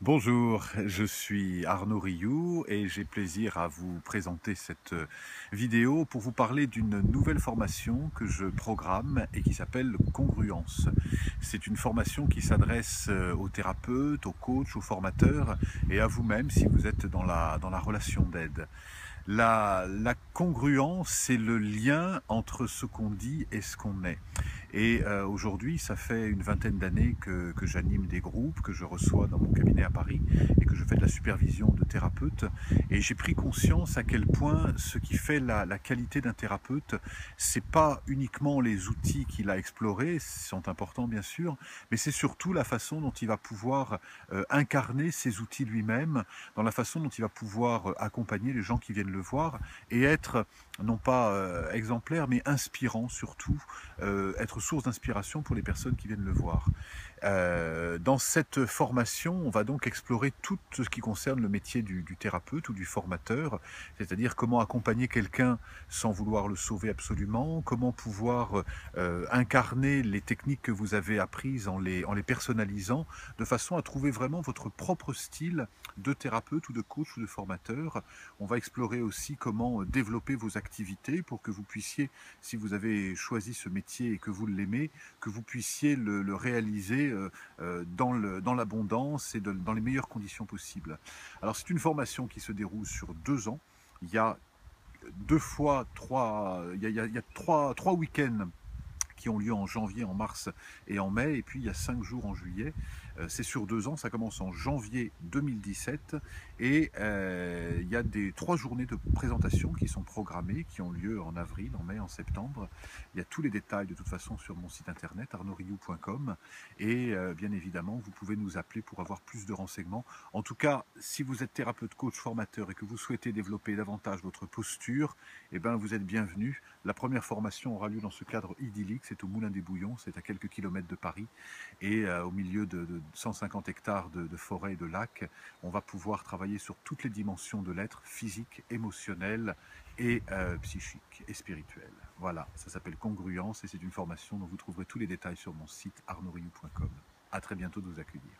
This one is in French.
Bonjour, je suis Arnaud Rioux et j'ai plaisir à vous présenter cette vidéo pour vous parler d'une nouvelle formation que je programme et qui s'appelle Congruence. C'est une formation qui s'adresse aux thérapeutes, aux coachs, aux formateurs et à vous-même si vous êtes dans la relation d'aide. La congruence, c'est le lien entre ce qu'on dit et ce qu'on est. Et aujourd'hui, ça fait une vingtaine d'années que j'anime des groupes, que je reçois dans mon cabinet à Paris et que je fais de la supervision de thérapeutes. Et j'ai pris conscience à quel point ce qui fait la qualité d'un thérapeute, c'est pas uniquement les outils qu'il a explorés, sont importants bien sûr, mais c'est surtout la façon dont il va pouvoir incarner ces outils lui-même, dans la façon dont il va pouvoir accompagner les gens qui viennent le voir et être non pas exemplaire, mais inspirant surtout, être source d'inspiration pour les personnes qui viennent le voir. Dans cette formation, on va donc explorer tout ce qui concerne le métier du thérapeute ou du formateur, c'est-à-dire comment accompagner quelqu'un sans vouloir le sauver absolument, comment pouvoir incarner les techniques que vous avez apprises en les personnalisant, de façon à trouver vraiment votre propre style de thérapeute ou de coach ou de formateur. On va explorer aussi comment développer vos activités pour que vous puissiez, si vous avez choisi ce métier et que vous l'aimez, que vous puissiez le réaliser dans l'abondance et dans les meilleures conditions possibles. Alors c'est une formation qui se déroule sur 2 ans. Il y a il y a trois week-ends qui ont lieu en janvier, en mars et en mai, et puis il y a 5 jours en juillet. C'est sur 2 ans, ça commence en janvier 2017, et il y a 3 journées de présentation qui sont programmées, qui ont lieu en avril, en mai, en septembre. Il y a tous les détails de toute façon sur mon site internet arnaudriou.com, et bien évidemment vous pouvez nous appeler pour avoir plus de renseignements. En tout cas, si vous êtes thérapeute, coach, formateur et que vous souhaitez développer davantage votre posture, eh ben, vous êtes bienvenus. La première formation aura lieu dans ce cadre idyllique, c'est au Moulin des Bouillons, c'est à quelques kilomètres de Paris, et au milieu de 150 hectares de forêts et de lacs. On va pouvoir travailler sur toutes les dimensions de l'être, physique, émotionnel et psychique et spirituel. Voilà, ça s'appelle Congruence et c'est une formation dont vous trouverez tous les détails sur mon site arnaudriou.com. À très bientôt de vous accueillir.